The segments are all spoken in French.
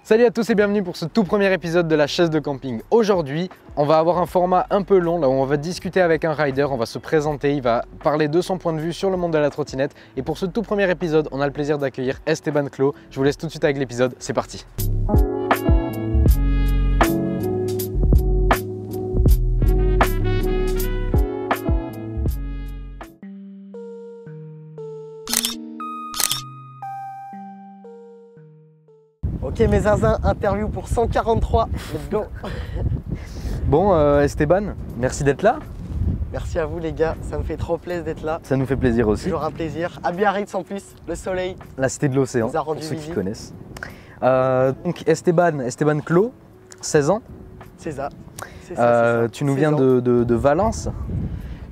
Salut à tous et bienvenue pour ce tout premier épisode de la chaise de camping. Aujourd'hui, on va avoir un format un peu long, là où on va discuter avec un rider, on va se présenter, il va parler de son point de vue sur le monde de la trottinette. Et pour ce tout premier épisode, on a le plaisir d'accueillir Esteban Clos. Je vous laisse tout de suite avec l'épisode, c'est parti. Ok mes zinzins, interview pour 143, let's go. Bon Esteban, merci d'être là. Merci à vous les gars, ça me fait trop plaisir d'être là. Ça nous fait plaisir aussi. Toujours un plaisir. À Biarritz en plus, le soleil. La cité de l'océan, nous a rendu pour ceux qui visite. connaissent. Donc Esteban Clos, 16 ans. C'est ça. C'est ça. Tu nous viens de Valence.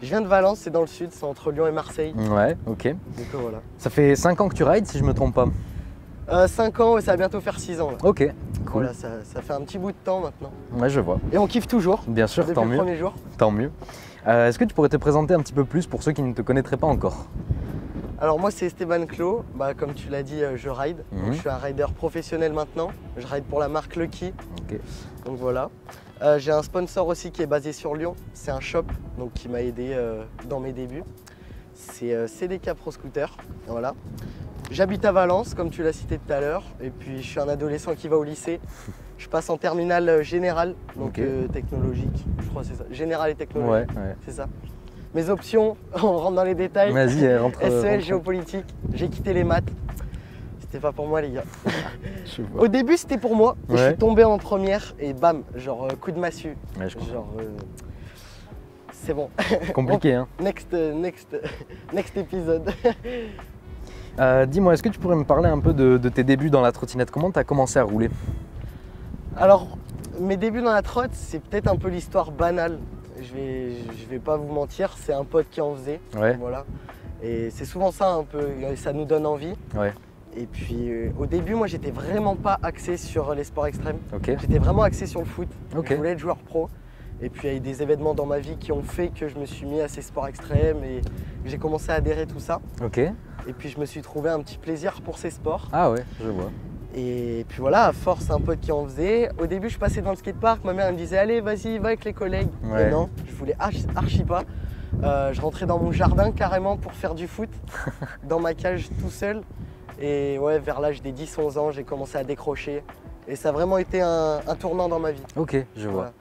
Je viens de Valence, c'est dans le sud, c'est entre Lyon et Marseille. Ouais, ok. Donc voilà. Ça fait 5 ans que tu rides si je me trompe pas. 5 ans et ça va bientôt faire 6 ans là. Ok, cool. Voilà, ça fait un petit bout de temps maintenant. Ouais, je vois. Et on kiffe toujours. Bien sûr, depuis tant le mieux. premier jour. Tant mieux. Est-ce que tu pourrais te présenter un petit peu plus pour ceux qui ne te connaîtraient pas encore? Alors moi c'est Esteban Clos, comme tu l'as dit, je ride. Donc, je suis un rider professionnel maintenant. Je ride pour la marque Lucky. Ok. Donc voilà. J'ai un sponsor aussi qui est basé sur Lyon. C'est un shop donc, qui m'a aidé dans mes débuts. C'est CDK Pro Scooter. Voilà. J'habite à Valence, comme tu l'as cité tout à l'heure. Et puis je suis un adolescent qui va au lycée. Je passe en terminale générale, donc technologique. Je crois que c'est ça. Générale et technologique. Ouais. C'est ça. Mes options, on rentre dans les détails. Vas-y, rentre. SEL, géopolitique. J'ai quitté les maths. C'était pas pour moi les gars. Je vois. Au début c'était pour moi. Et je Ouais. suis tombé en première et bam, genre coup de massue. Ouais, je comprends. Genre c'est bon. Compliqué, hein. Next épisode. Dis-moi, est-ce que tu pourrais me parler un peu de tes débuts dans la trottinette? Comment tu as commencé à rouler? Alors, mes débuts dans la trotte, c'est peut-être un peu l'histoire banale. Je vais pas vous mentir, c'est un pote qui en faisait. Ouais. Voilà. Et c'est souvent ça un peu, ça nous donne envie. Ouais. Et puis au début, moi j'étais vraiment pas axé sur les sports extrêmes. Ok. J'étais vraiment axé sur le foot. Ok. Je voulais être joueur pro. Et puis il y a eu des événements dans ma vie qui ont fait que je me suis mis à ces sports extrêmes et que j'ai commencé à adhérer tout ça. Ok. Et puis je me suis trouvé un petit plaisir pour ces sports. Ah ouais, je vois. Et puis voilà, à force, un pote qui en faisait. Au début, je passais dans le skatepark, ma mère elle me disait allez, vas-y, va avec les collègues. Ouais. Mais non, je voulais archi pas. Je rentrais dans mon jardin carrément pour faire du foot, dans ma cage tout seul. Et ouais, vers l'âge des 10-11 ans, j'ai commencé à décrocher. Et ça a vraiment été un tournant dans ma vie. Ok, je vois. Voilà.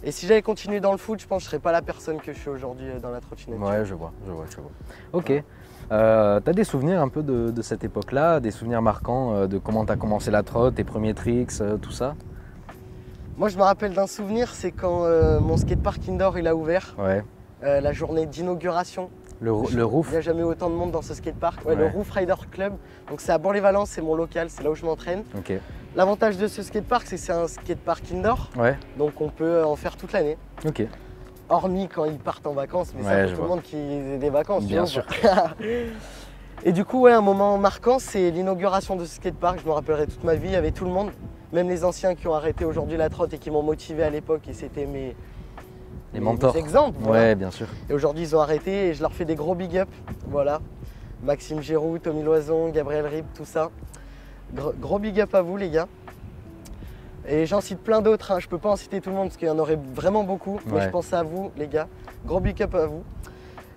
Et si j'avais continué dans le foot, je pense que je ne serais pas la personne que je suis aujourd'hui dans la trottinette. Ouais, je vois. Ok. T'as des souvenirs un peu de cette époque-là, des souvenirs marquants de comment t'as commencé la trotte, tes premiers tricks, tout ça? Moi, je me rappelle d'un souvenir, c'est quand mon skatepark indoor il a ouvert, Ouais. la journée d'inauguration. Le roof? Il n'y a jamais eu autant de monde dans ce skatepark. Ouais, le Ouais. Roof Rider Club. Donc c'est à Bourg-les-Valence, c'est mon local, c'est là où je m'entraîne. Ok. L'avantage de ce skatepark, c'est que c'est un skatepark indoor. Ouais. Donc on peut en faire toute l'année. Ok. Hormis quand ils partent en vacances, mais Ouais, ça je pour tout le vois. monde qui ait des vacances. Bien tu vois. Et du coup, ouais, un moment marquant, c'est l'inauguration de ce skatepark. Je me rappellerai toute ma vie, il y avait tout le monde. Même les anciens qui ont arrêté aujourd'hui la trotte et qui m'ont motivé à l'époque. Et c'était Les mentors. mes exemples. Voilà. Ouais, bien sûr. Et aujourd'hui, ils ont arrêté et je leur fais des gros big up. Voilà. Maxime Giroud, Tommy Loison, Gabriel Rip, tout ça. Gros big up à vous, les gars. Et j'en cite plein d'autres. Hein. Je peux pas en citer tout le monde parce qu'il y en aurait vraiment beaucoup. Mais Ouais. je pense à vous, les gars. Gros big up à vous.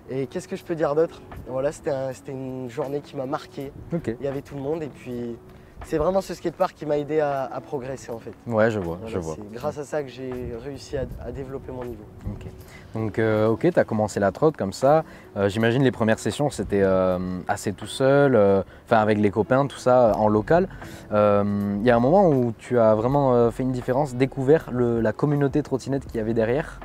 Et qu'est-ce que je peux dire d'autre? Voilà, c'était une journée qui m'a marqué. Ok. Il y avait tout le monde. Et puis, c'est vraiment ce skatepark qui m'a aidé à progresser, en fait. Ouais, je vois, Voilà, je vois. c'est grâce à ça que j'ai réussi à développer mon niveau. Ok. Donc, ok, tu as commencé la trotte comme ça. J'imagine les premières sessions, c'était assez tout seul, enfin avec les copains, tout ça, en local. Il y a un moment où tu as vraiment fait une différence, découvert la communauté trottinette qu'il y avait derrière?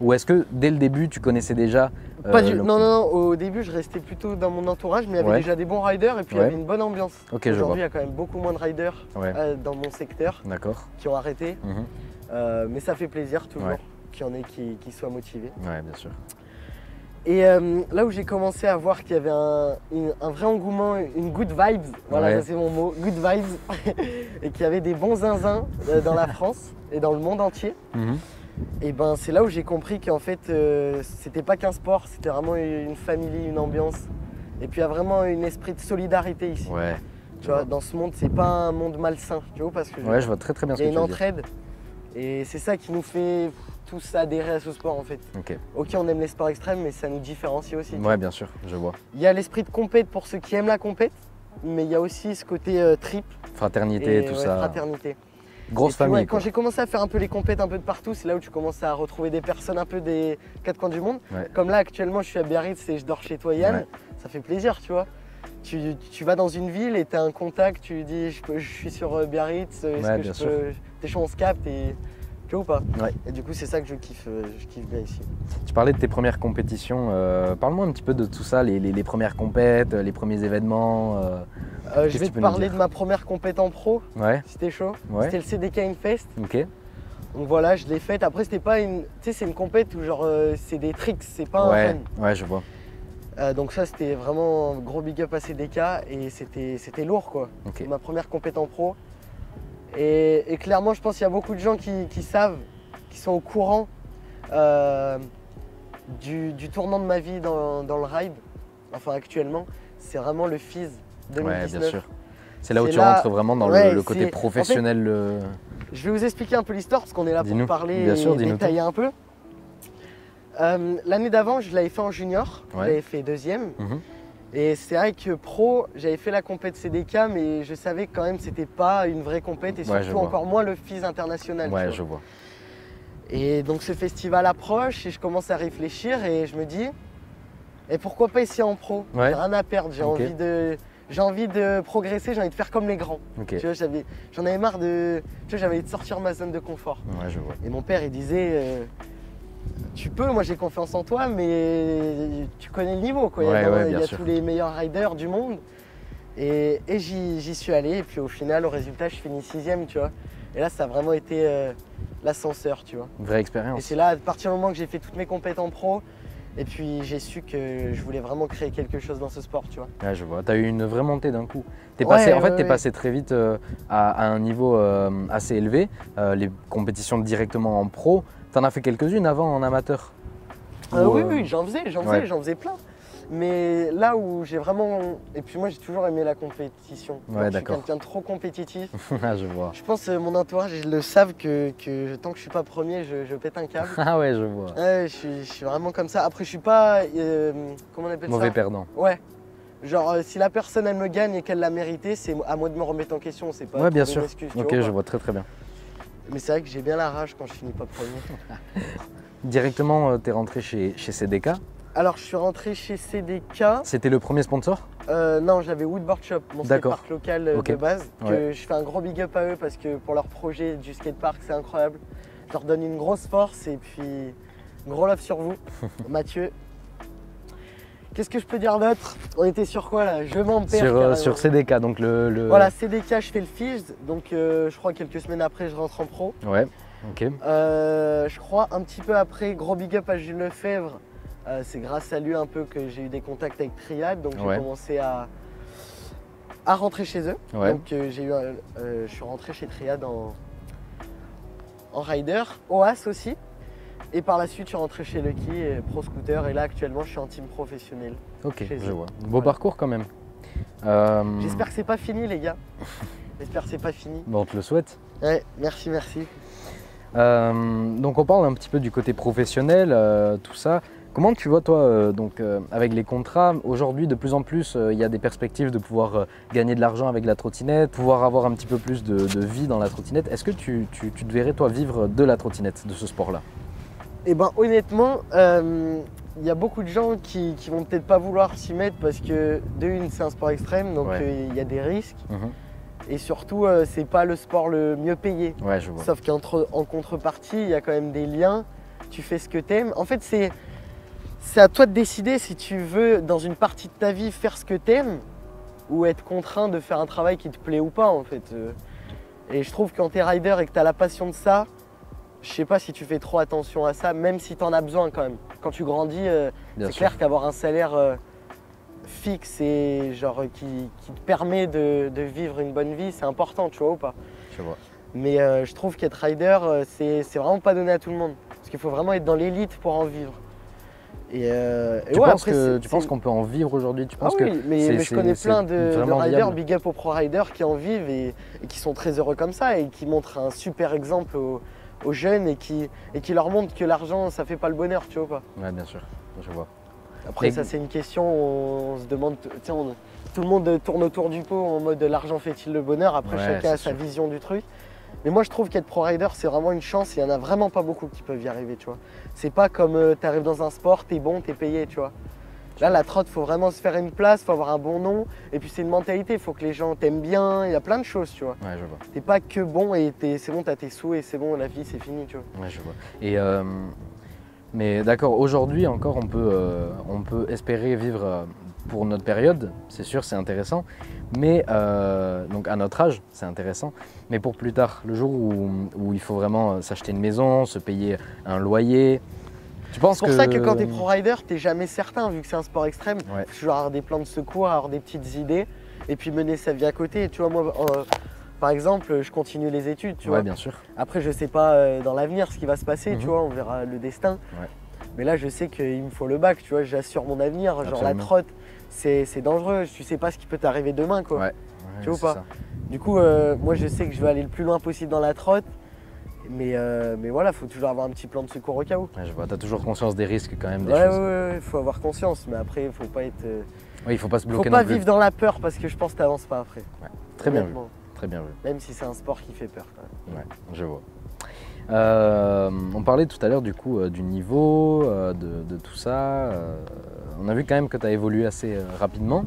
Ou est-ce que dès le début, tu connaissais déjà Non, au début, je restais plutôt dans mon entourage, mais il y avait Ouais. déjà des bons riders et puis il y Ouais. avait une bonne ambiance. Ok, je vois. Aujourd'hui, il y a quand même beaucoup moins de riders Ouais. dans mon secteur D'accord. qui ont arrêté. Mhm. Mais ça fait plaisir toujours Ouais. qu'il y en ait qui soient motivés. Ouais, bien sûr. Et là où j'ai commencé à voir qu'il y avait un vrai engouement, une good vibes, voilà, Ouais. ça c'est mon mot, good vibes, et qu'il y avait des bons zinzins dans la France et dans le monde entier. Mhm. Et ben c'est là où j'ai compris qu'en fait c'était pas qu'un sport, c'était vraiment une famille, une ambiance. Et puis il y a vraiment un esprit de solidarité ici. Ouais. Tu vois, dans ce monde, c'est pas un monde malsain, tu vois, parce que Ouais, je vois très très bien ce il y que a tu une veux dire. entraide et c'est ça qui nous fait tous adhérer à ce sport en fait. Ok. Ok, on aime les sports extrêmes, mais ça nous différencie aussi. tu vois. Ouais, bien sûr, je vois. Il y a l'esprit de compète pour ceux qui aiment la compète, mais il y a aussi ce côté trip Fraternité, et tout ouais, ça. fraternité. Grosse Et puis, famille. ouais, quand quoi. j'ai commencé à faire un peu les compètes un peu de partout, c'est là où tu commences à retrouver des personnes un peu des quatre coins du monde. Ouais. Comme là actuellement je suis à Biarritz et je dors chez toi Yann, Ouais. ça fait plaisir tu vois. Tu vas dans une ville et tu as un contact, tu lui dis je suis sur Biarritz, est-ce Ouais, que bien je sûr. peux. T'es chaud on se capte et. Tu vois ou pas? Ouais. Et du coup c'est ça que je kiffe bien ici. Tu parlais de tes premières compétitions. Parle-moi un petit peu de tout ça, les premières compètes, les premiers événements. Je Qu'est-ce que vais tu te peux nous parler dire de ma première compète en pro, Ouais, si t'es chaud. ouais. C'était le CDK Infest. Ok. Donc voilà, je l'ai faite. Après c'était pas une. Tu sais c'est une compète où genre c'est des tricks, c'est pas un Ouais, run. ouais, je vois. Donc ça c'était vraiment un gros big up à CDK et c'était lourd quoi. Ok. Ma première compète en pro. Et clairement je pense qu'il y a beaucoup de gens qui savent, qui sont au courant du tournant de ma vie dans le ride. Enfin actuellement, c'est vraiment le FIS 2019. Ouais, bien sûr. C'est là où C'est tu là- rentres vraiment dans ouais, le côté c'est- professionnel. Je vais vous expliquer un peu l'histoire parce qu'on est là pour Dis-nous. parler Bien sûr, et dis-nous détailler un peu. L'année d'avant, je l'avais fait en junior, Ouais. j'avais fait deuxième. Mhm. Et c'est vrai que pro, j'avais fait la compète CDK, mais je savais que quand même c'était pas une vraie compète et Ouais, je surtout vois. encore moins le FIS international. tu Ouais, vois. je vois. Et donc ce festival approche et je commence à réfléchir et je me dis, et pourquoi pas ici en pro? Ouais. J'ai rien à perdre, Ok. j'ai envie de progresser, j'ai envie de faire comme les grands. Ok. Tu vois, j'en avais marre de, tu vois, j'avais envie de sortir ma zone de confort. Ouais, je vois. Et mon père il disait, tu peux, moi j'ai confiance en toi, mais tu connais le niveau quoi. Ouais, ouais, Il y bien a sûr. tous les meilleurs riders du monde. Et j'y suis allé et puis au final au résultat je finis 6ème, tu vois. Et là ça a vraiment été l'ascenseur, tu vois. Vraie Et expérience. c'est là, à partir du moment que j'ai fait toutes mes compétences en pro, et puis j'ai su que je voulais vraiment créer quelque chose dans ce sport, tu vois. Ouais, je vois. T'as eu une vraie montée d'un coup. T'es Ouais, passé, en ouais, fait, t'es ouais. passé très vite à un niveau assez élevé. Les compétitions directement en pro, t'en as fait quelques-unes avant en amateur. Oui, Ou, oui, j'en ouais. faisais plein. Mais là où j'ai vraiment. Et puis moi j'ai toujours aimé la compétition. Ouais, Genre, je suis d'accord. quelqu'un de trop compétitif. Ah, je vois. Je pense que mon entourage, ils le savent que tant que je suis pas premier, je pète un câble. Ah ouais, je vois. Ouais, je suis vraiment comme ça. Après, je suis pas. Comment on appelle Mauvais ça? perdant. Ouais. Genre, si la personne elle me gagne et qu'elle l'a mérité, c'est à moi de me remettre en question. C'est pas Ouais, bien trouver sûr. une excuse, tu Ok, vois, je quoi. vois très très bien. Mais c'est vrai que j'ai bien la rage quand je finis pas premier. Directement, t'es rentré chez CDK. Alors, je suis rentré chez CDK. C'était le premier sponsor? Non, j'avais Woodboard Shop, mon D'accord. skatepark local Ok. de base. Que Ouais. je fais un gros big up à eux parce que pour leur projet du skatepark, c'est incroyable. Je leur donne une grosse force et puis gros love sur vous, Mathieu. Qu'est-ce que je peux dire d'autre? On était sur quoi là? Je m'en perds. carrément. Sur CDK, donc le... Voilà, CDK, je fais le FIS. Donc, je crois quelques semaines après, je rentre en pro. Ouais, ok. Je crois un petit peu après, gros big up à Jules Lefebvre. C'est grâce à lui un peu que j'ai eu des contacts avec Triad, donc j'ai Ouais. commencé à rentrer chez eux. Ouais. Donc je suis rentré chez Triad en rider, OAS aussi. Et par la suite, je suis rentré chez Lucky, Pro Scooter, et là actuellement, je suis en team professionnel. Ok, chez je eux. vois. Beau Voilà. parcours quand même. J'espère que c'est pas fini, les gars. J'espère que c'est pas fini. Bon, on te le souhaite. Ouais, merci, merci. Donc on parle un petit peu du côté professionnel, tout ça. Comment tu vois toi, avec les contrats, aujourd'hui de plus en plus, il y a des perspectives de pouvoir gagner de l'argent avec la trottinette, pouvoir avoir un petit peu plus de vie dans la trottinette. Est-ce que tu te verrais toi vivre de la trottinette, de ce sport-là? Eh ben honnêtement, il y a beaucoup de gens qui vont peut-être pas vouloir s'y mettre parce que de une, c'est un sport extrême, donc Ouais. il y a des risques. Mhm. Et surtout, c'est pas le sport le mieux payé. Ouais, je vois. Sauf qu'en contrepartie, il y a quand même des liens. Tu fais ce que t'aimes. En fait, c'est à toi de décider si tu veux, dans une partie de ta vie, faire ce que t'aimes ou être contraint de faire un travail qui te plaît ou pas, en fait. Et je trouve que quand t'es rider et que t'as la passion de ça, je sais pas si tu fais trop attention à ça, même si t'en as besoin quand même. Quand tu grandis, Bien c'est sûr. clair qu'avoir un salaire fixe et genre qui te permet de vivre une bonne vie, c'est important, tu vois ou pas? Je vois. Mais je trouve qu'être rider, c'est vraiment pas donné à tout le monde. Parce qu'il faut vraiment être dans l'élite pour en vivre. Tu penses qu'on peut en vivre aujourd'hui? Tu penses oui, mais je connais plein de riders, viable. big up aux pro riders qui en vivent et qui sont très heureux comme ça et qui montrent un super exemple aux jeunes et qui leur montrent que l'argent ça fait pas le bonheur, tu vois pas. Ouais, bien sûr, je vois. Après ça c'est une question, on se demande, tout le monde tourne autour du pot en mode l'argent fait-il le bonheur, après chacun a sa vision du truc. Mais moi je trouve qu'être pro rider c'est vraiment une chance et il n'y en a vraiment pas beaucoup qui peuvent y arriver, tu vois. C'est pas comme tu arrives dans un sport, t'es bon, t'es payé, tu vois. Là la trotte faut vraiment se faire une place, faut avoir un bon nom et puis c'est une mentalité, faut que les gens t'aiment bien, il y a plein de choses, tu vois. Ouais, je vois. T'es pas que bon et c'est bon, t'as tes sous et c'est bon, la vie c'est fini, tu vois. Ouais, je vois. Et mais d'accord, aujourd'hui encore on peut espérer vivre pour notre période, c'est sûr, c'est intéressant. Mais donc à notre âge, c'est intéressant. Mais pour plus tard, le jour où il faut vraiment s'acheter une maison, se payer un loyer, tu penses que... C'est pour ça que quand t'es pro rider, t'es jamais certain, vu que c'est un sport extrême. Ouais. Faut toujours avoir des plans de secours, avoir des petites idées, et puis mener sa vie à côté. Tu vois, moi, par exemple, je continue les études, tu vois. Ouais, bien sûr. Après, je sais pas dans l'avenir ce qui va se passer, tu vois, on verra le destin. Ouais. Mais là, je sais qu'il me faut le bac, tu vois, j'assure mon avenir. Absolument. Genre la trotte, c'est dangereux, tu sais pas ce qui peut t'arriver demain, quoi. Ouais. Tu vois pas ça. Du coup, moi, je sais que je vais aller le plus loin possible dans la trotte. Mais voilà, faut toujours avoir un petit plan de secours au cas où. Ouais, je vois, t'as toujours conscience des risques quand même, des choses. choses. Ouais, faut avoir conscience, mais après, faut pas être... Oui, il faut pas se bloquer non plus. Faut pas vivre dans la peur parce que je pense que t'avances pas après. Ouais. Très bien vu, très bien vu. Même si c'est un sport qui fait peur quand même. Ouais, je vois. On parlait tout à l'heure du coup du niveau, de tout ça. On a vu quand même que tu as évolué assez rapidement.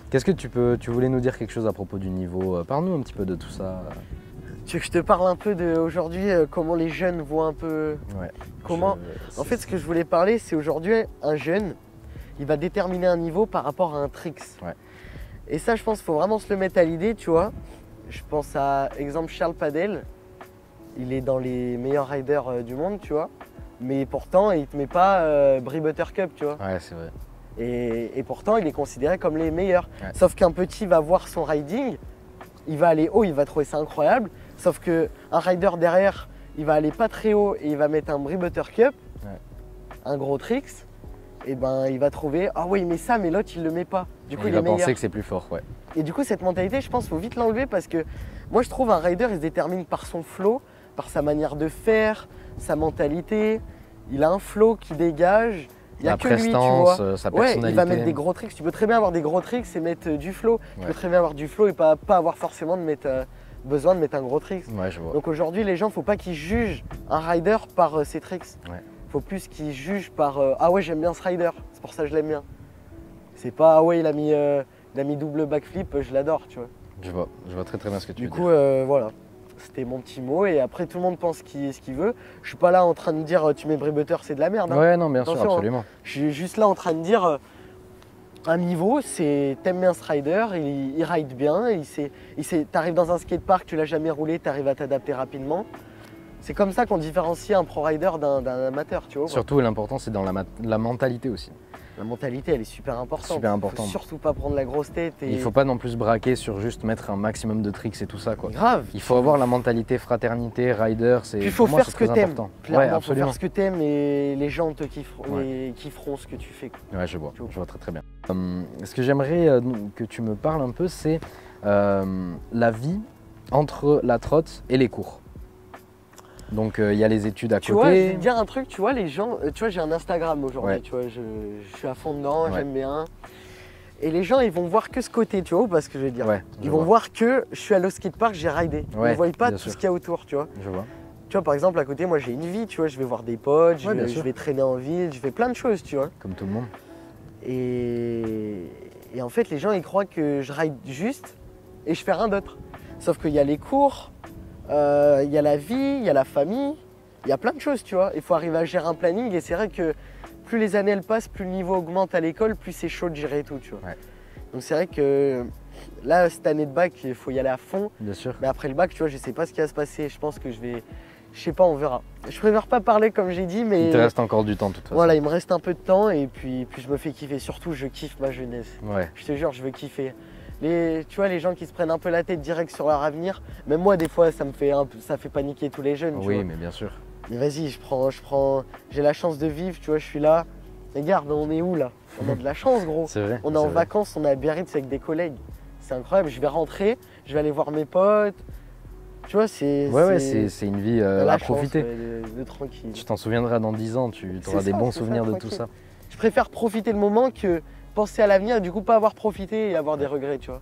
Qu'est-ce que tu voulais nous dire quelque chose à propos du niveau? Parle-nous un petit peu de tout ça. Tu veux que je te parle un peu d'aujourd'hui, comment les jeunes voient un peu... Ouais. En fait, ce que je voulais parler, c'est aujourd'hui, un jeune, il va déterminer un niveau par rapport à un tricks. Ouais. Et ça, je pense qu'il faut vraiment se le mettre à l'idée, tu vois. Je pense à, exemple, Charles Padel. Il est dans les meilleurs riders du monde, tu vois. Mais pourtant, il ne te met pas Brie Buttercup, tu vois. Ouais, c'est vrai. Et pourtant, il est considéré comme les meilleurs. Ouais. Sauf qu'un petit va voir son riding, il va aller haut, il va trouver ça incroyable. Sauf qu'un rider derrière, il va aller pas très haut et il va mettre un Brie Buttercup, un gros tricks. Et ben, il va trouver, ah oui, mais ça, mais l'autre, il le met pas. Du coup, il va penser que c'est plus fort, ouais. Et du coup, cette mentalité, je pense qu'il faut vite l'enlever parce que moi, je trouve un rider, il se détermine par son flow, par sa manière de faire, sa mentalité. Il a un flow qui dégage. Il n'y a que lui, tu vois. Sa personnalité. Il va mettre des gros tricks. Tu peux très bien avoir des gros tricks et mettre du flow. Tu peux très bien avoir du flow et pas avoir forcément besoin de mettre un gros tricks. Ouais, je vois. Donc aujourd'hui, les gens, faut pas qu'ils jugent un rider par ses tricks. Ouais. Faut plus qu'ils jugent par ah ouais, j'aime bien ce rider, c'est pour ça que je l'aime bien. C'est pas ah ouais, il a mis double backflip, je l'adore, tu vois. Je vois très bien ce que tu veux dire. Du coup, voilà. C'était mon petit mot et après tout le monde pense ce qu'il veut. Je suis pas là en train de dire tu mets Brie Butter, c'est de la merde. Hein. Ouais, non, bien sûr, absolument. Hein. Je suis juste là en train de dire un niveau, c'est t'aimes bien ce rider, il ride bien, t'arrives dans un skatepark, tu l'as jamais roulé, t'arrives à t'adapter rapidement. C'est comme ça qu'on différencie un pro rider d'un amateur, tu vois. Surtout l'important c'est dans la mentalité aussi. La mentalité, elle est super importante. Super importante. Faut surtout pas prendre la grosse tête. Il faut pas non plus se braquer sur juste mettre un maximum de tricks et tout ça, quoi. Grave. Il faut avoir la mentalité fraternité, rider, c'est. Il faut faire ce que t'aimes. Ouais, absolument. Faut faire ce que t'aimes et les gens te kifferont ce que tu fais. Quoi. Ouais, je vois très bien. Ce que j'aimerais que tu me parles un peu, c'est la vie entre la trotte et les cours. Donc il y a les études à côté. Tu vois, je vais te dire un truc, tu vois, les gens, tu vois, j'ai un Instagram aujourd'hui, tu vois, je suis à fond dedans, j'aime bien. Et les gens, ils vont voir que ce côté, tu vois, parce que je vais dire. Ils vont voir que je suis allé au skatepark, j'ai ridé. Ils ne voient pas tout ce qu'il y a autour, tu vois. Je vois. Tu vois, par exemple, à côté, moi, j'ai une vie, tu vois, je vais voir des potes, je vais traîner en ville, je fais plein de choses, tu vois. Comme tout le monde. Et en fait, les gens, ils croient que je ride juste et je fais rien d'autre. Sauf qu'il y a les cours. Il y a la vie, il y a la famille, il y a plein de choses, tu vois. Il faut arriver à gérer un planning et c'est vrai que plus les années elles passent, plus le niveau augmente à l'école, plus c'est chaud de gérer tout, tu vois. Ouais. Donc c'est vrai que là, cette année de bac, il faut y aller à fond. Bien sûr. Mais après le bac, tu vois, je sais pas ce qui va se passer. Je pense que je sais pas, on verra. Je préfère pas parler comme j'ai dit, mais... Il te reste encore du temps, de toute façon. Voilà, il me reste un peu de temps et puis je me fais kiffer. Surtout, je kiffe ma jeunesse. Ouais. Je te jure, je veux kiffer. Tu vois, les gens qui se prennent un peu la tête direct sur leur avenir, même moi des fois ça fait paniquer tous les jeunes. Oui, mais bien sûr. Mais vas-y, j'ai la chance de vivre, tu vois, je suis là, Regarde, on est où là? On a de la chance, gros. C'est vrai. On est en vacances, on est à Biarritz avec des collègues. C'est incroyable. Je vais rentrer, je vais aller voir mes potes. Tu vois, c'est. Ouais, c'est une vie à profiter. De tranquille. Tu t'en souviendras dans 10 ans, tu auras des bons souvenirs de tout ça. Je préfère profiter le moment que penser à l'avenir et du coup pas avoir profité et avoir des regrets, tu vois.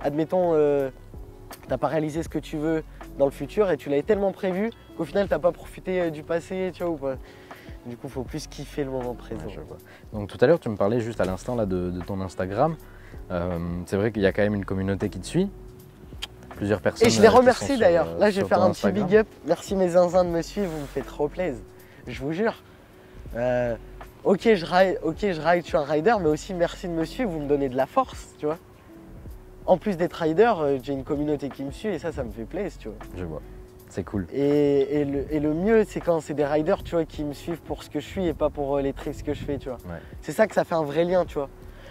Admettons, t'as pas réalisé ce que tu veux dans le futur et tu l'avais tellement prévu qu'au final t'as pas profité du passé, tu vois ou pas. Du coup, il faut plus kiffer le moment présent. Ouais, je vois. Donc tout à l'heure, tu me parlais juste à l'instant là de ton Instagram. C'est vrai qu'il y a quand même une communauté qui te suit. Plusieurs personnes. Et je les remercie d'ailleurs. Là, je vais faire un petit big up. Merci mes zinzins de me suivre, vous me faites trop plaisir. Je vous jure. Ok, je ride, je suis un rider, mais aussi merci de me suivre, vous me donnez de la force, tu vois. En plus d'être rider, j'ai une communauté qui me suit et ça me fait plaisir, tu vois. Je vois. C'est cool. Et le mieux, c'est quand c'est des riders, tu vois, qui me suivent pour ce que je suis et pas pour les tricks que je fais, tu vois. Ouais. C'est ça que ça fait un vrai lien, tu vois.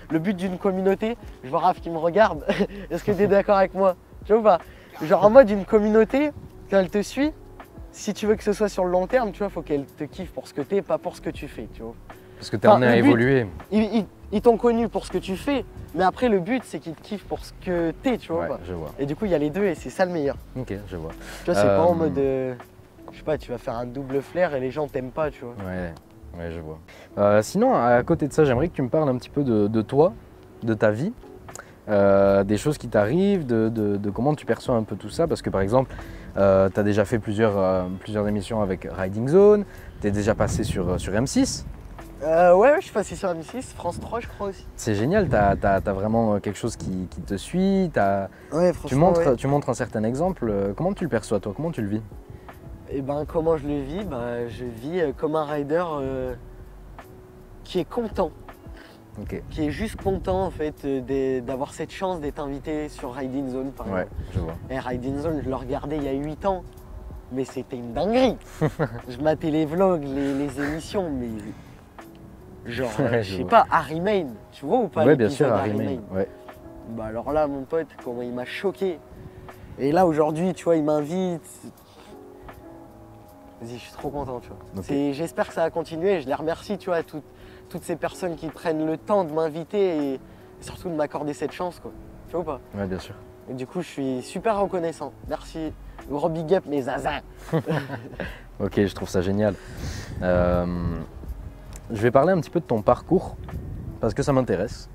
Le but d'une communauté, je vois Raph qui me regarde, est-ce que tu es d'accord avec moi? Tu vois pas? Genre en mode une communauté, quand elle te suit, si tu veux que ce soit sur le long terme, tu vois, faut qu'elle te kiffe pour ce que t'es, pas pour ce que tu fais, tu vois. Parce que t'es amené à évoluer. Ils t'ont connu pour ce que tu fais, mais après le but c'est qu'ils te kiffent pour ce que t'es, tu vois. Ouais, je vois. Et du coup il y a les deux et c'est ça le meilleur. Ok, je vois. Tu vois, c'est pas en mode, je sais pas, tu vas faire un double flair et les gens t'aiment pas, tu vois. Ouais, je vois. Sinon, à côté de ça, j'aimerais que tu me parles un petit peu de toi, de ta vie. Des choses qui t'arrivent, de comment tu perçois un peu tout ça. Parce que par exemple, tu as déjà fait plusieurs émissions avec Riding Zone, tu es déjà passé sur M6. Ouais, je suis passé sur M6, France 3 je crois aussi. C'est génial, tu as vraiment quelque chose qui te suit. Ouais, franchement, tu montres un certain exemple. Comment tu le perçois toi? Comment tu le vis? Et ben comment je le vis? Je vis comme un rider qui est content. Okay. Qui est juste content en fait d'avoir cette chance d'être invité sur Riding Zone par exemple. Je vois. Et Riding Zone, je le regardais il y a 8 ans, mais c'était une dinguerie. Je matais les vlogs, les émissions, mais genre, je sais pas, Harry Main, tu vois ou pas? Ouais, bien sûr, Harry Main. Ouais. Bah alors là, mon pote, comment il m'a choqué. Et là aujourd'hui, tu vois, il m'invite. Vas-y, je suis trop content, tu vois. Okay. J'espère que ça va continuer et je les remercie, tu vois, toutes ces personnes qui prennent le temps de m'inviter et surtout de m'accorder cette chance, quoi. Tu vois ou pas? Ouais, bien sûr. Et du coup, je suis super reconnaissant. Merci. Gros big up, mes zazins. Ok, je trouve ça génial. Je vais parler un petit peu de ton parcours parce que ça m'intéresse.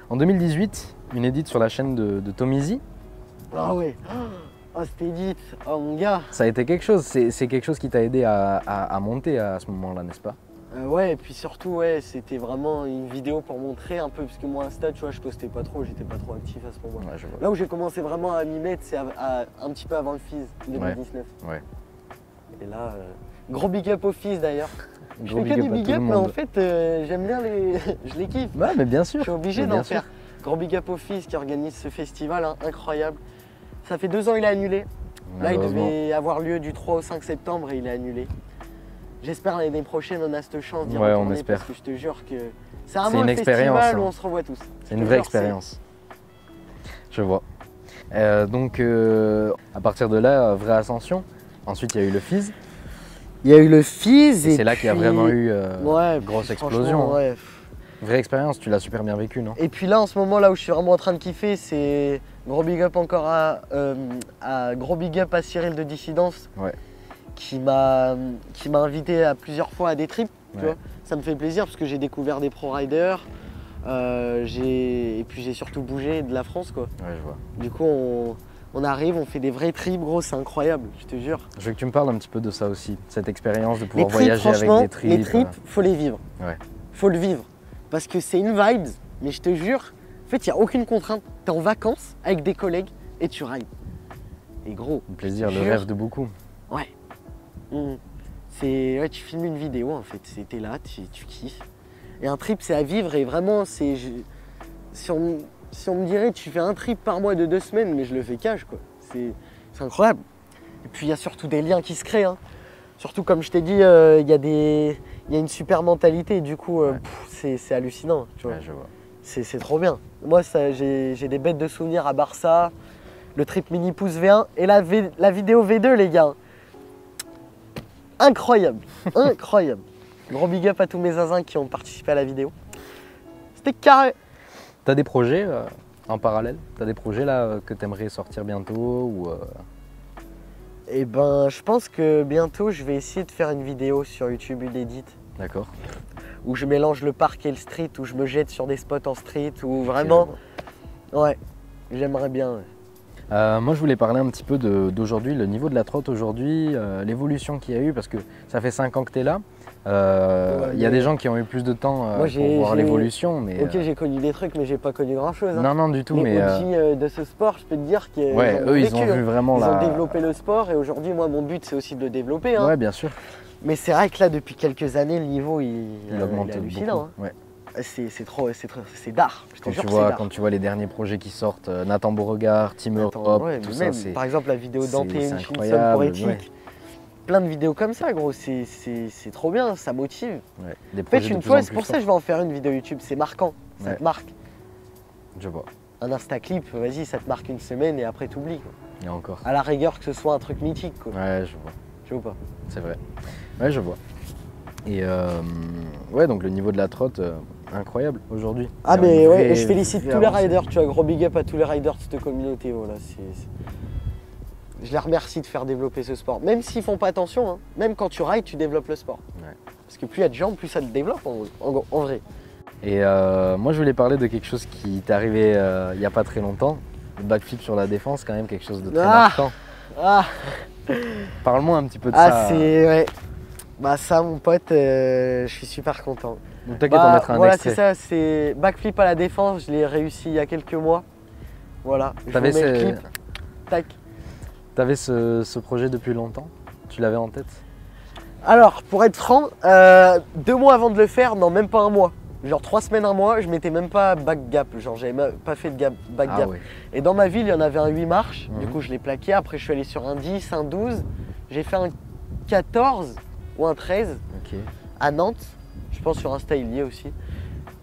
En 2018, une édite sur la chaîne de Tomizi. Ah ouais. Oh, cette édite. Oh mon gars. Ça a été quelque chose. C'est quelque chose qui t'a aidé à monter à ce moment-là, n'est-ce pas? Ouais, et puis surtout, ouais, c'était vraiment une vidéo pour montrer un peu, parce que moi, Insta, tu vois, je postais pas trop, j'étais pas trop actif à ce moment-là. Ouais, là où j'ai commencé vraiment à m'y mettre, c'est un petit peu avant le FIS 2019. Ouais. Et là, gros big up au FIS d'ailleurs. Je fais que du big up, mais en fait, j'aime bien je les kiffe. Ouais, mais bien sûr. Je suis obligé d'en faire. Gros big up au FIS qui organise ce festival, hein, incroyable. Ça fait 2 ans, il est annulé. Là, il devait avoir lieu du 3 au 5 septembre et il est annulé. J'espère l'année prochaine on a cette chance d'y retourner, on espère. Parce que je te jure que c'est un bon festival où on se revoit tous. C'est une vraie expérience. Je vois. Donc à partir de là, vraie ascension. Ensuite il y a eu le FIS. Il y a eu le FIS et c'est là qu'il y a vraiment eu grosse explosion. Ouais. Vraie expérience, tu l'as super bien vécu, non? Et puis là en ce moment là où je suis vraiment en train de kiffer, c'est gros big up encore gros big up à Cyril de Dissidence. Ouais. Qui m'a invité à plusieurs fois à des trips, tu vois. Ça me fait plaisir parce que j'ai découvert des pro riders et puis j'ai surtout bougé de la France, quoi. Ouais, je vois. Du coup on arrive, on fait des vrais trips, gros, c'est incroyable, je te jure. Je veux que tu me parles un petit peu de ça aussi, cette expérience de pouvoir voyager avec des trips. Les trips, faut les vivre. Ouais. Faut le vivre parce que c'est une vibe, mais je te jure, en fait il n'y a aucune contrainte. Tu es en vacances avec des collègues et tu rides. Et gros, le plaisir, le rêve de beaucoup. Ouais. Ouais, tu filmes une vidéo en fait, t'es là, tu kiffes. Et un trip c'est à vivre et vraiment c'est. Si on me dirait tu fais un trip par mois de 2 semaines, mais je le fais cash quoi. C'est incroyable. Et puis il y a surtout des liens qui se créent. Hein. Surtout comme je t'ai dit, il y a une super mentalité et du coup c'est hallucinant. Tu vois. Ouais, je vois. C'est trop bien. Moi j'ai des bêtes de souvenirs à Barça, le trip mini pouce V1 et la vidéo V2 les gars. Incroyable, incroyable. Gros big up à tous mes zinzins qui ont participé à la vidéo. C'était carré. T'as des projets en parallèle? T'as des projets là que t'aimerais sortir bientôt ou Et ben, je pense que bientôt, je vais essayer de faire une vidéo sur YouTube, une edit, D'accord. où je mélange le parc et le street, où je me jette sur des spots en street, où vraiment, ouais, j'aimerais bien. Ouais. Moi je voulais parler un petit peu d'aujourd'hui, le niveau de la trotte aujourd'hui, l'évolution qu'il y a eu, parce que ça fait 5 ans que tu es là. Il y a des gens qui ont eu plus de temps Moi, pour voir l'évolution. Mais ok, j'ai connu des trucs, mais j'ai pas connu grand chose. Hein. Non, non, du tout. Les mais OG de ce sport, je peux te dire qu'ils ouais, eux, ils ont vu vraiment Ils ont développé le sport et aujourd'hui, moi, mon but, c'est aussi de le développer. Hein. Ouais, bien sûr. Mais c'est vrai que là, depuis quelques années, le niveau, il augmente est hallucinant. beaucoup. Hein. Ouais. C'est d'art. Quand tu vois les derniers projets qui sortent, Nathan Beauregard, Team Europe, ouais, tout ça, même, c'est par exemple la vidéo Dante c'est Hutchinson incroyable, Poetic, ouais. plein de vidéos comme ça, gros, c'est trop bien, ça motive. Ouais, des En fait, projets une de plus fois, en c'est plus pour ça que je forts. vais en faire une vidéo YouTube, c'est marquant, ça Ouais. te marque. Je vois. Un Insta-clip, vas-y, ça te marque une semaine et après t'oublies. Il y a encore. À la rigueur que ce soit un truc mythique, quoi. Ouais, je vois. Tu vois pas? C'est vrai. Ouais, je vois. Et ouais, donc le niveau de la trotte, incroyable aujourd'hui. Ah, Il y a mais une ouais, vraie- et je félicite vraie tous les avancée. riders, tu vois, gros big up à tous les riders de cette communauté, voilà, Je les remercie de faire développer ce sport, même s'ils font pas attention, hein. Même quand tu rides, tu développes le sport. Ouais. Parce que plus il y a de gens, plus ça le développe en vrai. Et moi, je voulais parler de quelque chose qui t'est arrivé il n'y a pas très longtemps. Le backflip sur la défense, quand même quelque chose de très marquant. Ah, Parle-moi un petit peu de ça. c'est. Ouais. Bah, ça, mon pote, je suis super content. Donc t'inquiète, on mettra un voilà, extrait. c'est ça, c'est backflip à la défense, je l'ai réussi il y a quelques mois. Voilà, je vous T'avais mets le clip. Tac. T'avais ce projet depuis longtemps? Tu l'avais en tête? Alors, pour être franc, 2 mois avant de le faire, non, même pas un mois. Genre 3 semaines, un mois, je m'étais même pas back gap. Genre, j'avais même pas fait de back Ah gap. ouais. Et dans ma ville, il y en avait un 8 marches. Du Mhm. coup, je l'ai plaqué. Après, je suis allé sur un 10, un 12. J'ai fait un 14 ou un 13 Ok. à Nantes. Je pense sur Insta, il y est aussi.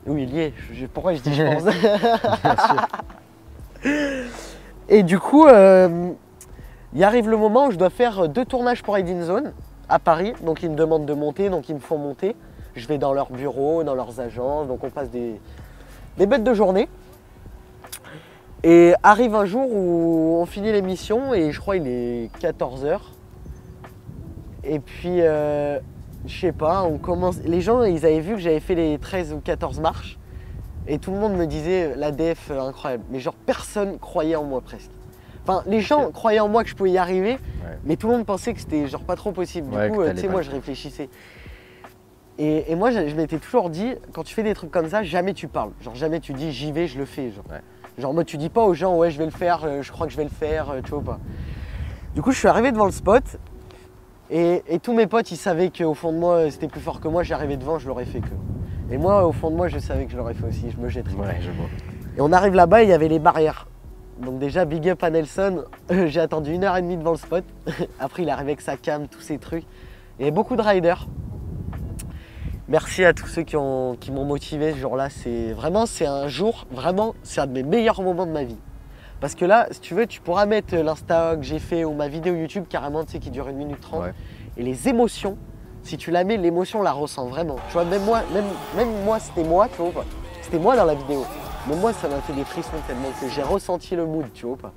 Oui, il y est. Pourquoi je dis je pense? Bien sûr. Et du coup, il arrive le moment où je dois faire 2 tournages pour Hidden Zone à Paris. Donc, ils me demandent de monter, donc ils me font monter. Je vais dans leurs bureaux, dans leurs agences, donc on passe des bêtes de journée. Et arrive un jour où on finit l'émission et je crois il est 14 h. Et puis, je sais pas, on commence. Les gens, ils avaient vu que j'avais fait les 13 ou 14 marches. Et tout le monde me disait l'ADF incroyable. Mais genre personne croyait en moi presque. Enfin, les gens croyaient en moi que je pouvais y arriver, mais tout le monde pensait que c'était genre pas trop possible. Du coup, tu sais, moi je réfléchissais. Et moi, je m'étais toujours dit, quand tu fais des trucs comme ça, jamais tu parles. Genre, jamais tu dis j'y vais, je le fais. Genre, moi, tu dis pas aux gens, ouais, je vais le faire, je crois que je vais le faire, tu vois pas. Du coup, je suis arrivé devant le spot et tous mes potes, ils savaient qu'au fond de moi, c'était plus fort que moi. J'arrivais devant, je l'aurais fait que. Et moi, au fond de moi, je savais que je l'aurais fait aussi, je me jetterais. Ouais, je vois. Et on arrive là-bas, il y avait les barrières. Donc déjà, big up à Nelson, j'ai attendu 1h30 devant le spot. Après, il est arrivé avec sa cam, tous ces trucs. Il y avait beaucoup de riders. Merci à tous ceux qui m'ont motivé ce jour-là. C'est un jour, vraiment, c'est un de mes meilleurs moments de ma vie. Parce que là, si tu veux, tu pourras mettre l'Insta que j'ai fait ou ma vidéo YouTube carrément, tu sais, qui dure 1 minute 30. Ouais. Et les émotions, si tu la mets, l'émotion, on la ressent vraiment. Tu vois, même moi, c'était moi, tu vois pas. C'était moi dans la vidéo. Mais moi, ça m'a fait des frissons tellement que j'ai ressenti le mood, tu vois pas.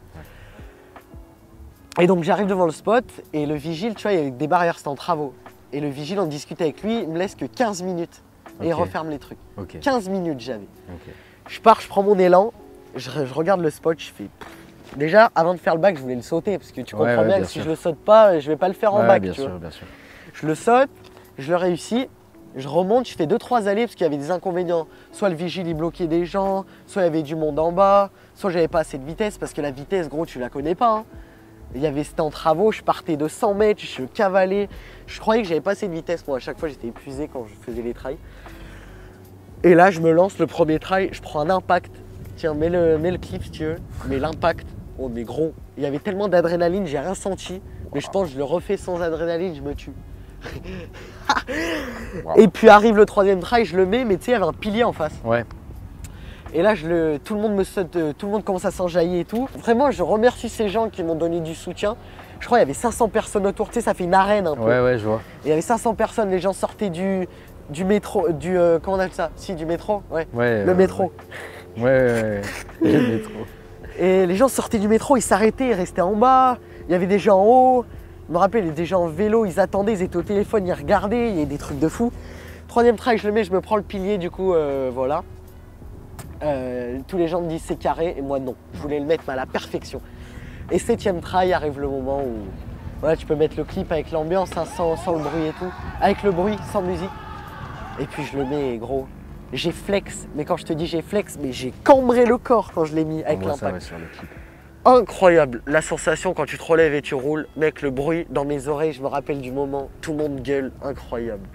Et donc, j'arrive devant le spot et le vigile, tu vois, il y avait des barrières, c'était en travaux. Et le vigile, on discute avec lui, il me laisse que 15 minutes et il referme les trucs. 15 minutes j'avais. Je pars, je prends mon élan, je regarde le spot, je fais... Déjà, avant de faire le bac, je voulais le sauter parce que tu comprends bien que si je le saute pas, je vais pas le faire en bac. Bien tu sûr, vois. bien sûr. Je le saute, je le réussis, je remonte, je fais 2-3 allées parce qu'il y avait des inconvénients. Soit le vigile il bloquait des gens, soit il y avait du monde en bas, soit j'avais pas assez de vitesse parce que la vitesse, gros, tu la connais pas. Hein. C'était en travaux, je partais de 100 mètres, je cavalais. Je croyais que j'avais pas assez de vitesse. Moi, à chaque fois, j'étais épuisé quand je faisais les trails. Et là, je me lance le premier trail, je prends un impact. Tiens, mets le clip si tu veux. Mais l'impact, oh mais gros. Il y avait tellement d'adrénaline, j'ai rien senti. Mais je pense que je le refais sans adrénaline, je me tue. Et puis arrive le 3e trail, je le mets, mais tu sais, il y avait un pilier en face. Ouais. Et là, tout le monde me saute, tout le monde commence à s'enjailler et tout. Vraiment, je remercie ces gens qui m'ont donné du soutien. Je crois qu'il y avait 500 personnes autour, tu sais, ça fait une arène un peu. Ouais, je vois. Il y avait 500 personnes, les gens sortaient du métro, comment on appelle ça? Si, du métro, ouais. Ouais, Le métro. Ouais, le métro. Et les gens sortaient du métro, ils s'arrêtaient, ils restaient en bas. Il y avait des gens en haut. Je me rappelle, il y avait des gens en vélo, ils attendaient, ils étaient au téléphone, ils regardaient, il y avait des trucs de fou. Troisième trail, je le mets, je me prends le pilier, du coup, voilà. Tous les gens me disent c'est carré, et moi non. Je voulais le mettre mais à la perfection. Et septième trail, arrive le moment où voilà, tu peux mettre le clip avec l'ambiance, hein, sans le bruit et tout. Avec le bruit, sans musique. Et puis je le mets, gros. J'ai flex, mais quand je te dis j'ai flex, mais j'ai cambré le corps quand je l'ai mis avec l'impact. Sur le clip. Incroyable, la sensation quand tu te relèves et tu roules, mec, le bruit dans mes oreilles, je me rappelle du moment, tout le monde gueule, incroyable.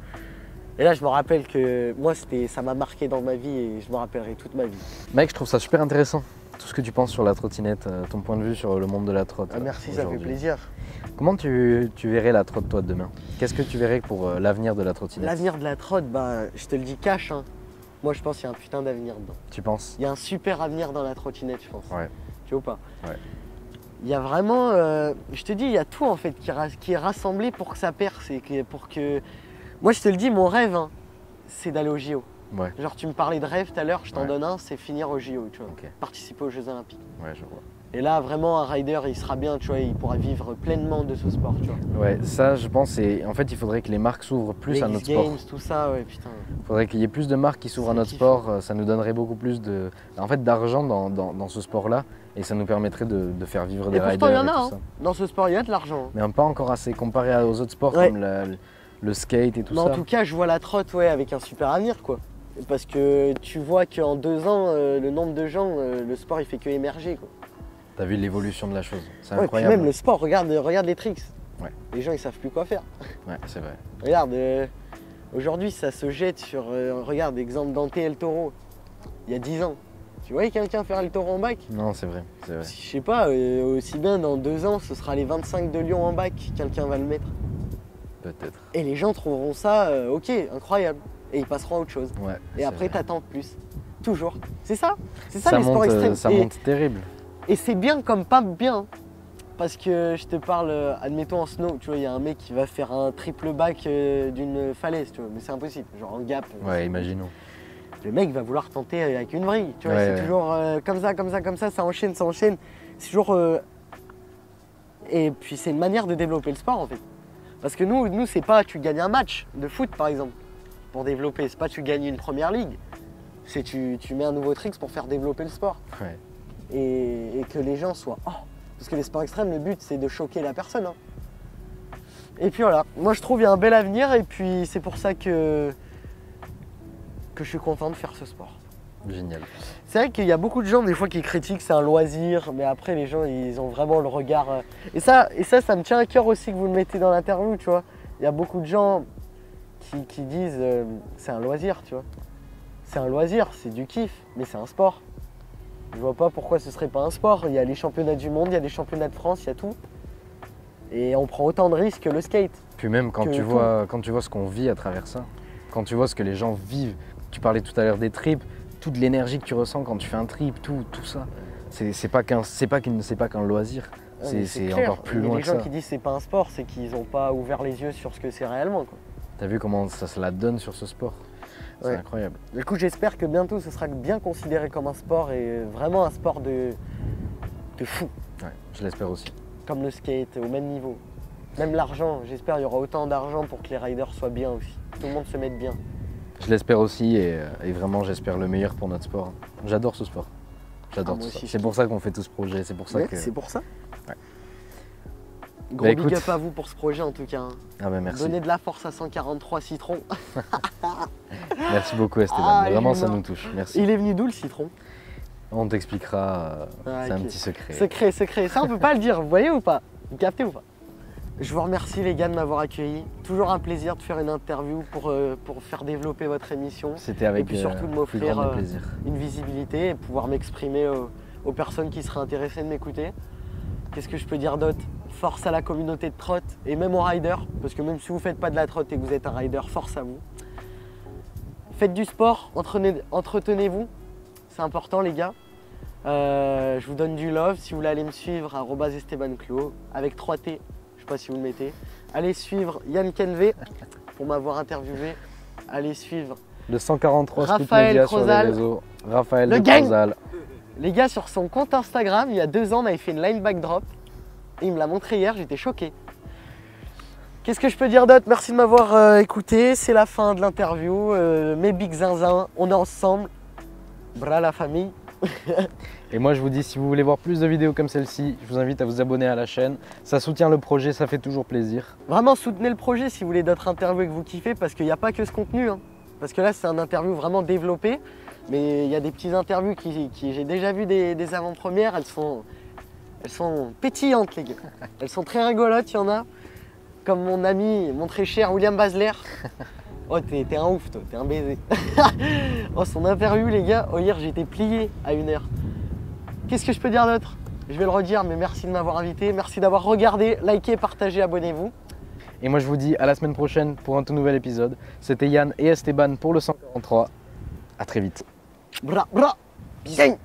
Et là, je me rappelle que moi, ça m'a marqué dans ma vie et je me rappellerai toute ma vie. Mec, je trouve ça super intéressant, tout ce que tu penses sur la trottinette, ton point de vue sur le monde de la trotte. Merci, ça fait plaisir. Comment tu verrais la trotte, toi, demain? Qu'est-ce que tu verrais pour l'avenir de la trottinette? L'avenir de la trotte, bah, je te le dis cash, hein. Moi, je pense qu'il y a un putain d'avenir dedans. Tu penses? Il y a un super avenir dans la trottinette, je pense. Ouais. Tu vois ou pas? Ouais. Il y a vraiment, je te dis, il y a tout en fait qui est rassemblé pour que ça perce et pour que... Moi, je te le dis, mon rêve, hein, c'est d'aller au JO. Ouais. Genre, tu me parlais de rêve tout à l'heure, je t'en Ouais. donne un, c'est finir au JO, tu vois. Ok. Participer aux Jeux Olympiques. Ouais, je vois. Et là, vraiment, un rider, il sera bien, tu vois, il pourra vivre pleinement de ce sport, tu vois. Ouais, ça, je pense, en fait, il faudrait que les marques s'ouvrent plus Les à notre sport. X-Games, tout ça, ouais, putain. Il faudrait qu'il y ait plus de marques qui s'ouvrent à C'est notre kiffant. sport. Ça nous donnerait beaucoup plus d'argent dans ce sport-là. Et ça nous permettrait de faire vivre des Et riders pourtant, il y en et a, tout hein. ça. Dans ce sport, il y a de l'argent. Mais pas encore assez comparé aux autres sports Ouais. comme le skate et tout Mais ça. en tout cas, je vois la trotte, ouais, avec un super avenir, quoi. Parce que tu vois qu'en 2 ans, le nombre de gens, le sport, il fait que émerger, quoi. T'as vu l'évolution de la chose. C'est Ouais, puis incroyable. même le sport, regarde les tricks. Ouais. Les gens, ils savent plus quoi faire. Ouais, c'est vrai. Regarde, aujourd'hui, ça se jette sur, regarde, exemple Dante El Toro, il y a 10 ans. Tu voyais quelqu'un faire El Toro en bac? Non, c'est vrai. C'est vrai. Je sais pas, aussi bien dans 2 ans, ce sera les 25 de Lyon en bac, quelqu'un va le mettre. Peut-être. Et les gens trouveront ça, ok, incroyable. Et ils passeront à autre chose. Ouais. Et c'est après, vrai. t'attends plus. Toujours. C'est ça les Ça sports monte, extrêmes. ça monte terrible. Et c'est bien comme pas bien. Parce que je te parle, admettons en snow, tu vois, il y a un mec qui va faire un triple back d'une falaise, tu vois, mais c'est impossible, genre en gap. Ouais, imaginons. Le mec va vouloir tenter avec une vrille, tu vois, Ouais, c'est ouais. toujours comme ça, ça enchaîne. C'est toujours. Et puis c'est une manière de développer le sport en fait. Parce que nous c'est pas tu gagnes un match de foot par exemple, pour développer, c'est pas tu gagnes une première ligue, c'est tu mets un nouveau tricks pour faire développer le sport. Ouais. Et que les gens soient oh, parce que les sports extrêmes, le but c'est de choquer la personne, hein. Et puis voilà, moi je trouve il y a un bel avenir et puis c'est pour ça que je suis content de faire ce sport. Génial. C'est vrai qu'il y a beaucoup de gens des fois qui critiquent c'est un loisir, mais après les gens ils ont vraiment le regard et ça me tient à cœur aussi que vous le mettez dans l'interview, tu vois. Il y a beaucoup de gens qui disent c'est un loisir, tu vois. C'est un loisir, c'est du kiff, mais c'est un sport. Je vois pas pourquoi ce serait pas un sport. Il y a les championnats du monde, il y a des championnats de France, il y a tout. Et on prend autant de risques que le skate. Puis même quand Que tu tout. vois ce qu'on vit à travers ça, quand tu vois ce que les gens vivent, tu parlais tout à l'heure des trips, toute l'énergie que tu ressens quand tu fais un trip, tout ça, c'est pas qu'un loisir, Ouais, mais c'est clair. encore plus Et loin les que gens ça. qui disent c'est pas un sport, c'est qu'ils n'ont pas ouvert les yeux sur ce que c'est réellement, quoi. T'as vu comment ça se la donne sur ce sport? C'est Ouais. incroyable. Du coup, j'espère que bientôt ce sera bien considéré comme un sport et vraiment un sport de fou, Ouais, je l'espère aussi. comme le skate, au même niveau. Même l'argent, j'espère qu'il y aura autant d'argent pour que les riders soient bien aussi. Tout le monde se mette bien. Je l'espère aussi et vraiment j'espère le meilleur pour notre sport. J'adore ce sport. J'adore Ah, moi tout ça. aussi, je C'est pour ça qu'on fait tout ce projet, c'est pour ça Ouais, que... c'est pour ça. Ouais. Gros Bah, big écoute. up à vous pour ce projet en tout cas, hein. Ah bah merci. Donnez de la force à 143 Citron. Merci beaucoup Esteban, Ah, vraiment il est ça mort. nous touche. Merci. Il est venu d'où le citron? On t'expliquera, c'est un ok. petit secret. Secret. Ça on peut pas le dire, vous voyez ou pas? Vous captez ou pas? Je vous remercie les gars de m'avoir accueilli. Toujours un plaisir de faire une interview pour faire développer votre émission. C'était avec puis surtout de plus m'offrir, grand des plaisirs. Une visibilité et pouvoir m'exprimer aux personnes qui seraient intéressées de m'écouter. Qu'est-ce que je peux dire d'autre? Force à la communauté de trotte et même aux riders, parce que même si vous ne faites pas de la trotte et que vous êtes un rider, force à vous. Faites du sport, entretenez-vous, c'est important les gars. Je vous donne du love, si vous voulez aller me suivre, @estebanclo, avec 3T, je sais pas si vous le mettez. Allez suivre Yann Kenvé pour m'avoir interviewé. allez suivre Le 143 Scoot Raphaël Media sur les Crozal. réseaux. Raphaël Le de gang. Crozal. les gars sur son compte Instagram. Il y a 2 ans, on avait fait une line backdrop. Et il me l'a montré hier, j'étais choqué. Qu'est-ce que je peux dire d'autre? Merci de m'avoir écouté. C'est la fin de l'interview. Mes big zinzins, on est ensemble. Bra la famille. Et moi je vous dis, si vous voulez voir plus de vidéos comme celle-ci, je vous invite à vous abonner à la chaîne. Ça soutient le projet, ça fait toujours plaisir. Vraiment soutenez le projet si vous voulez d'autres interviews et que vous kiffez, parce qu'il n'y a pas que ce contenu. Hein. Parce que là c'est un interview vraiment développé. Mais il y a des petites interviews qui j'ai déjà vu des avant-premières. Elles sont pétillantes les gars. Elles sont très rigolotes, il y en a. Comme mon ami, mon très cher William Basler. Oh t'es un ouf toi, t'es un baiser. Oh son interview les gars, oh hier j'ai été plié à 1h. Qu'est-ce que je peux dire d'autre? Je vais le redire, mais merci de m'avoir invité, merci d'avoir regardé, liké, partagé, abonnez-vous. Et moi je vous dis à la semaine prochaine pour un tout nouvel épisode. C'était Yann et Esteban pour le 143. À très vite. Bra, bra, bisous.